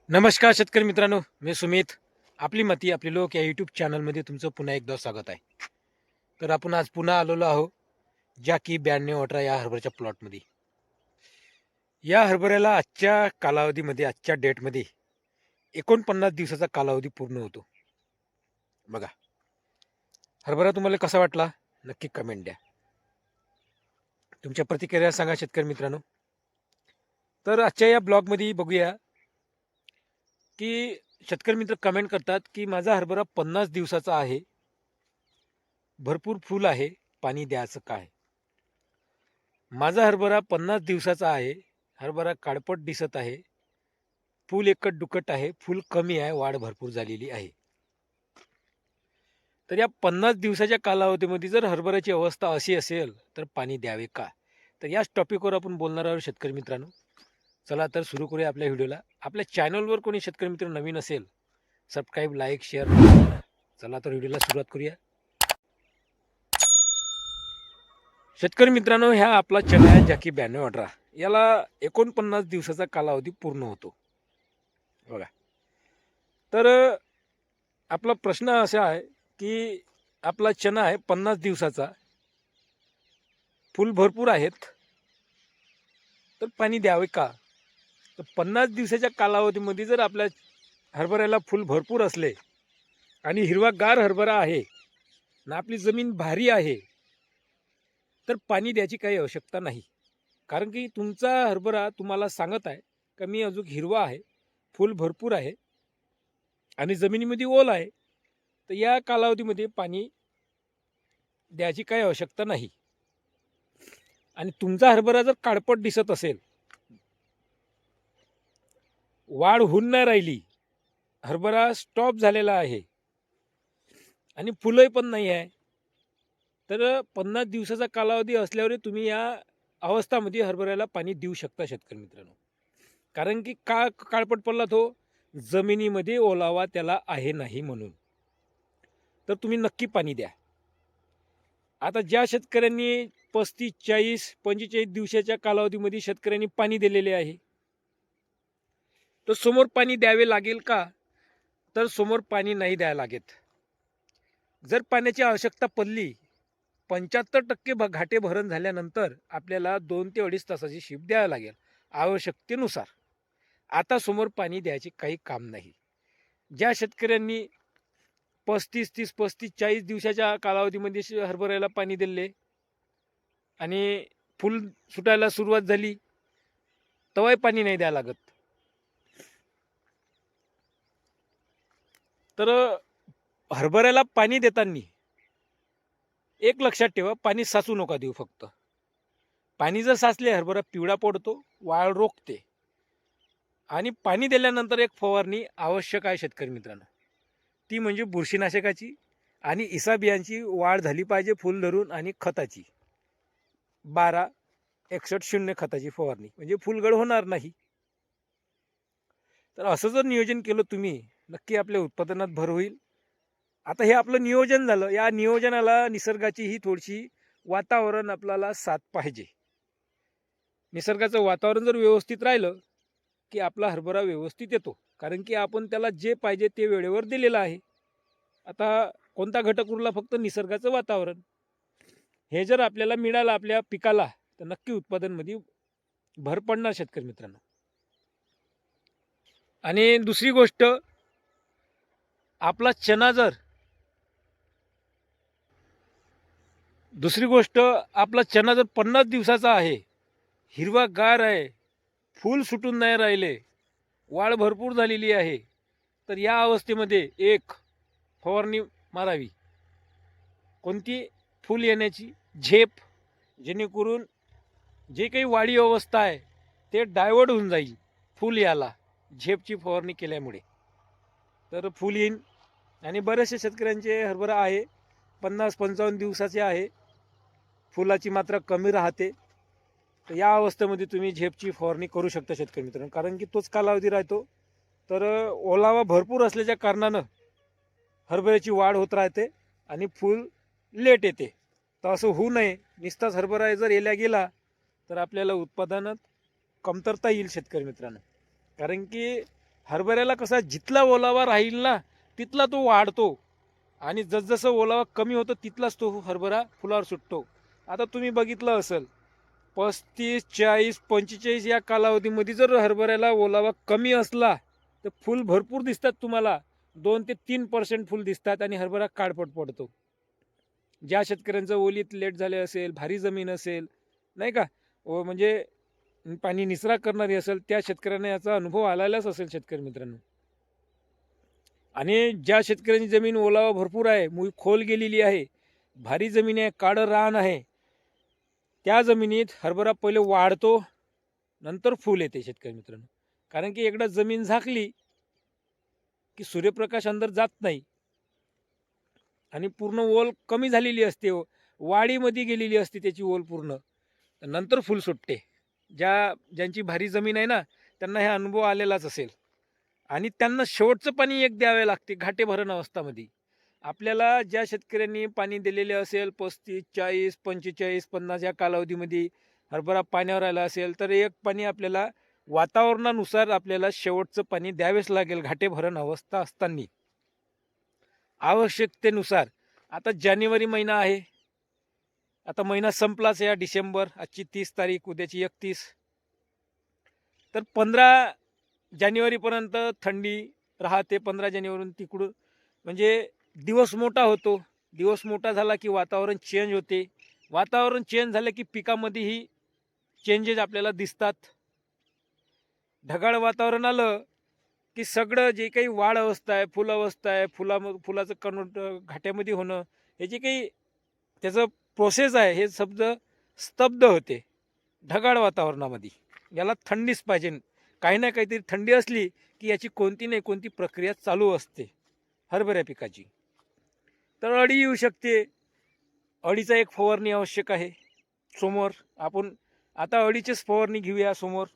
नमस्कार शेतकरी मित्रांनो, मी सुमित. आपली माती आपले लोक या यूट्यूब चॅनलमध्ये तुमचं पुन्हा एकदा स्वागत आहे. तर आपण आज पुन्हा आलेलो आहोत की 9218 या हरभऱ्याच्या प्लॉटमध्ये. या हरभऱ्याला आजच्या कालावधीमध्ये, आजच्या डेटमध्ये 49 दिवसाचा कालावधी पूर्ण होतो. बघा, हरभरा तुम्हाला कसा वाटला नक्की कमेंट द्या. तुमच्या प्रतिक्रिया सांगा शेतकरी मित्रांनो. तर आजच्या या ब्लॉगमध्ये बघूया की शेतकरी मित्र कमेंट करतात की माझा हरभरा 50 दिवसाचा आहे, भरपूर फूल आहे, पाणी द्यायचं काय? माझा हरभरा 50 दिवसाचा आहे, हरभरा काळपट दिसत आहे, फूल एकट दुकट आहे, फूल कमी आहे, वाढ भरपूर झालेली आहे. तर या 50 दिवसाच्या कालावधीमध्ये जर हरभऱ्याची अवस्था अशी असेल तर पाणी द्यावे का? तर याच टॉपिकवर आपण बोलणार आहोत शेतकरी मित्रांनो. चला तर सुरू करूया आपल्या व्हिडिओला. आपल्या चॅनलवर कोणी शेतकरी मित्र नवीन असेल, सबस्क्राईब, लाईक, शेअर करा. चला तर व्हिडिओला सुरुवात करूया. शेतकरी मित्रांनो, ह्या आपला चना आहे की 9218. याला 49 दिवसाचा कालावधी पूर्ण होतो. बघा, तर आपला प्रश्न असा आहे की आपला चना आहे 50 दिवसाचा, फूल भरपूर आहेत, तर पाणी द्यावे का? तर 50 दिवसाच्या कालावधीमध्ये जर आपल्या हरभऱ्याला फूल भरपूर असले आणि हिरवागार हरभरा आहे ना, आपली जमीन भारी आहे, तर पाणी द्यायची काही आवश्यकता नाही. कारण की तुमचा हरभरा तुम्हाला सांगत आहे का मी अजून हिरवा आहे, फूल भरपूर आहे आणि जमिनीमध्ये ओल आहे, तर या कालावधीमध्ये पाणी द्यायची काही आवश्यकता नाही. आणि तुमचा हरभरा जर काळपट दिसत असेल, वाढ होऊन नाही राहिली, हरभरा स्टॉप झालेला आहे आणि फुलंही पण नाही आहे, तर 50 दिवसाचा कालावधी असल्यावर तुम्ही या अवस्थामध्ये हरभऱ्याला पाणी देऊ शकता शेतकरी मित्रांनो. कारण की का काळपट पडला तो? जमिनीमध्ये ओलावा त्याला आहे नाही म्हणून. तर तुम्ही नक्की पाणी द्या. आता ज्या शेतकऱ्यांनी 35, 40, 45 दिवसाच्या कालावधीमध्ये शेतकऱ्यांनी पाणी दिलेले आहे, तर समोर पाणी द्यावे लागेल का? तर समोर पाणी नाही द्यावे लागेल. जर पाण्याची आवश्यकता पडली, 75% घाटे भरण झाल्यानंतर आपल्याला 2 ते 2.5 तासाची शिप द्यावी लागेल आवश्यकतेनुसार. आता समोर पाणी द्यायचे काही काम नाही. ज्या शेतकऱ्यांनी 35, 40 दिवसाच्या कालावधीमध्ये हरभऱ्याला पाणी दिले आणि फुल सुटायला सुरुवात झाली, तेव्हाही पाणी नाही द्यावं लागत. तर हरभऱ्याला पाणी देताना एक लक्षात ठेवा, पाणी साचू नका देऊ. फक्त पाणी जर साचले, हरभरा पिवळा पडतो, वाढ रोखते. आणि पाणी दिल्यानंतर एक फवारणी आवश्यक आहे शेतकरी मित्रांनो, ती म्हणजे बुरशीनाशकाची आणि इसाबियांची वाढ झाली पाहिजे फुल धरून, आणि खताची 12-61-0 खताची फवारणी, म्हणजे फुलगड होणार नाही. तर असं जर नियोजन केलं तुम्ही, नक्की आपल्या उत्पादनात भर होईल. आता हे आपलं नियोजन झालं. या नियोजनाला निसर्गाची ही थोडीशी वातावरण आपल्याला साथ पाहिजे. निसर्गाचं वातावरण जर व्यवस्थित राहिलं की आपला हरभरा व्यवस्थित येतो. कारण की आपण त्याला जे पाहिजे ते वेळेवर दिलेलं आहे. आता कोणता घटक उरला? फक्त निसर्गाचं वातावरण. हे जर आपल्याला मिळालं आपल्या पिकाला, तर नक्की उत्पादनमध्ये भर पडणार शेतकरी मित्रांनो. आणि दुसरी गोष्ट, आपला चना जर आपला चना जर 50 दिवसाचा आहे, हिरवागार आहे, फूल सुटून नाही राहिले, वाढ भरपूर झालेली आहे, तर या अवस्थेमध्ये एक फवारणी मारावी. कोणती? फूल येण्याची झेप, जेणेकरून जे काही वाढी अवस्था आहे ते डायवर्ट होऊन जाईल फूल याला, झेपची फवारणी केल्यामुळे. तर फूल येईन. आणि बरेचसे शेतकऱ्यांचे हरभरा आहे 50-55 दिवसाचे आहे, फुलाची मात्रा कमी राहते. तर या अवस्थेमध्ये तुम्ही झेपची फवारणी करू शकता शेतकरी मित्रांनो. कारण की तोच कालावधी राहतो. तर ओलावा भरपूर असल्याच्या कारणानं हरभऱ्याची वाढ होत राहते आणि फूल लेट येते. तर असं होऊ नये. नुसताच हरभरा जर येल्या गेला तर आपल्याला उत्पादनात कमतरता येईल शेतकरी मित्रांनो. कारण की हरभऱ्याला कसा जिथला ओलावा राहील ना तिथला तो वाढतो आणि जसजसं ओलावा कमी होतो तिथलाच तो हरभरा फुलावर सुटतो. आता तुम्ही बघितलं असेल 35, 40, 45 या कालावधीमध्ये जर हरभऱ्याला ओलावा कमी असला तर फुल भरपूर दिसतात तुम्हाला. 2 ते 3% फुल दिसतात आणि हरभरा काळपट पडतो. ज्या शेतकऱ्यांचं ओलीत लेट झाले असेल, भारी जमीन असेल, नाही का, म्हणजे पाणी निचरा करणारी असेल, त्या शेतकऱ्यांना याचा अनुभव आलेलाच असेल शेतकरी मित्रांनो. आणि ज्या शेतकऱ्यांची जमीन ओलावा भरपूर आहे, मुळी खोल गेलेली आहे, भारी जमीन आहे, काळं रान आहे, त्या जमिनीत हरभरा पहिले वाढतो, नंतर फूल येते शेतकरी मित्रांनो. कारण की एकदा जमीन झाकली की सूर्यप्रकाश अंदर जात नाही आणि पूर्ण ओल कमी झालेली असते, वाढीमध्ये गेलेली असते त्याची ओल पूर्ण, नंतर फूल सुटते. ज्यांची भारी जमीन आहे ना त्यांना हे अनुभव आलेलाच असेल. आणि त्यांना शेवटचं पाणी एक द्यावे लागते घाटे भरण अवस्थामध्ये. आपल्याला ज्या शेतकऱ्यांनी पाणी दिलेले असेल 35, 40, 45, 50 या कालावधीमध्ये हरभरा पाण्यावर आला असेल तर एक पाणी आपल्याला वातावरणानुसार आपल्याला शेवटचं पाणी द्यावेच लागेल घाटे भरण अवस्था असताना, आवश्यकतेनुसार. आता जानेवारी महिना आहे, आता महिना संपलाच या डिसेंबर, आजची 30 तारीख, उद्याची 31. तर 15 जानेवारीपर्यंत थंडी राहते. 15 जानेवारीहून तिकडून म्हणजे दिवस मोठा होतो. दिवस मोठा झाला की वातावरण चेंज होते. वातावरण चेंज झालं की पिकामध्येही चेंजेस आपल्याला दिसतात. ढगाळ वातावरण आलं की सगळं जे काही वाढ अवस्था आहे, फुल अवस्था आहे, फुलाचं कन्वर्ट घाट्यामध्ये होणं, हे जे काही त्याचं प्रोसेस आहे हे स्तब्ध होते ढगाळ वातावरणामध्ये. याला थंडीच पाहिजे. काही ना काहीतरी थंडी असली की याची कोणती नाही कोणती प्रक्रिया चालू असते हरभऱ्या पिकाची. तर अळी येऊ शकते. अळीचा एक फवारणी आवश्यक आहे. समोर आपण आता अळीचीच फवारणी घेऊया समोर.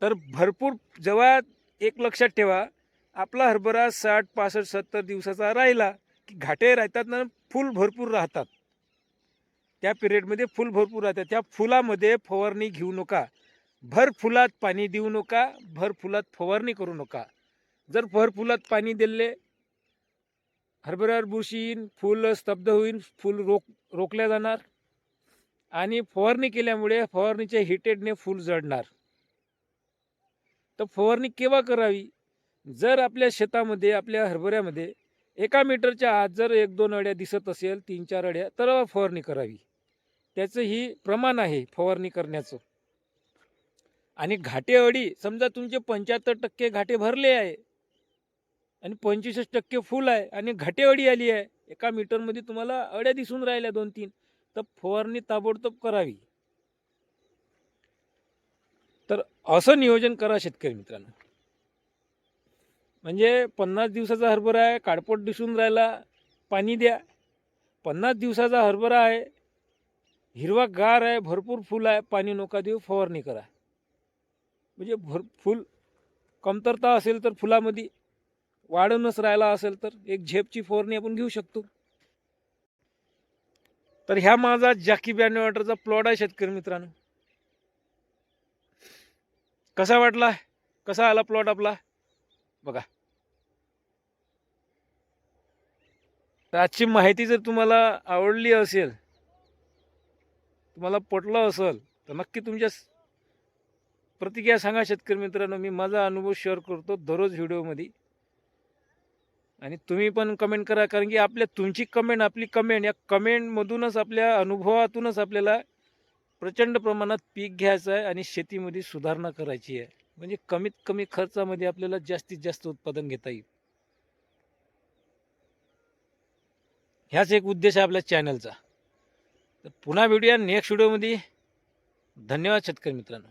तर भरपूर जेव्हा एक लक्षात ठेवा, आपला हरभरा 60, 65, 70 दिवसाचा राहिला की घाटे राहतात ना, फुल भरपूर राहतात. त्या पिरियडमध्ये फुल भरपूर राहतात. त्या फुलामध्ये फवारणी घेऊ नका. भर फुलात पाणी देऊ नका, भर फुलात फवारणी करू नका. जर भर फुलात पाणी दिले हरभऱ्यावर बुरशी येईन, फुल स्तब्ध होईल, फुल रोखल्या जाणार आणि फवारणी केल्यामुळे फवारणीच्या हिटेडने फुल जळणार. तर फवारणी केव्हा करावी? जर आपल्या शेतामध्ये आपल्या हरभऱ्यामध्ये 1 मीटरच्या आत जर 1-2 अळ्या दिसत असेल, 3-4 अळ्या, तर फवारणी करावी. त्याचं ही प्रमाण आहे फवारणी करण्याचं. आणि घाटे अळी समजा तुमचे 75% घाटे भरले आहे आणि 25% फुल आहे आणि घाटे अळी आली आहे, 1 मीटरमध्ये तुम्हाला अळ्या दिसून राहिल्या 2-3, तर फवारणी ताबडतोब करावी. तर असं नियोजन करा शेतकरी मित्रांनो. म्हणजे 50 दिवसाचा हरभरा आहे, काळपट दिसून राहिला, पाणी द्या. 50 दिवसाचा हरभरा आहे, हिरवा गार आहे, भरपूर फुल आहे, पाणी नका देऊ, फवारणी करा. म्हणजे फुल कमतरता असेल तर फुलामध्ये वाढूनच राहिला असेल तर एक झेपची फवारणी आपण घेऊ शकतो. तर ह्या माझा जॅकी ब्रँड वॉटरचा प्लॉट आहे शेतकरी मित्रांनो. कसा वाटला, कसा आला प्लॉट आपला बघा. तर आजची माहिती जर तुम्हाला आवडली असेल, तुम्हाला पटलं असेल, तर नक्की तुमच्या प्रतिक्रिया सांगा शेतकरी मित्रांनो. मी माझा अनुभव शेअर करतो दररोज व्हिडिओमध्ये आणि तुम्ही पण कमेंट करा. कारण की तुमची कमेंट, आपली कमेंट, या कमेंटमधूनच आपल्या अनुभवातूनच आपल्याला प्रचंड प्रमाणात पीक घ्यायचं आहे आणि शेतीमध्ये सुधारणा करायची आहे. म्हणजे कमीत कमी खर्चामध्ये आपल्याला जास्तीत जास्त उत्पादन घेता येईल. ह्याच एक उद्देश आहे आपल्या चॅनलचा. तर पुन्हा भेटूया नेक्स्ट व्हिडिओमध्ये. धन्यवाद शेतकरी मित्रांनो.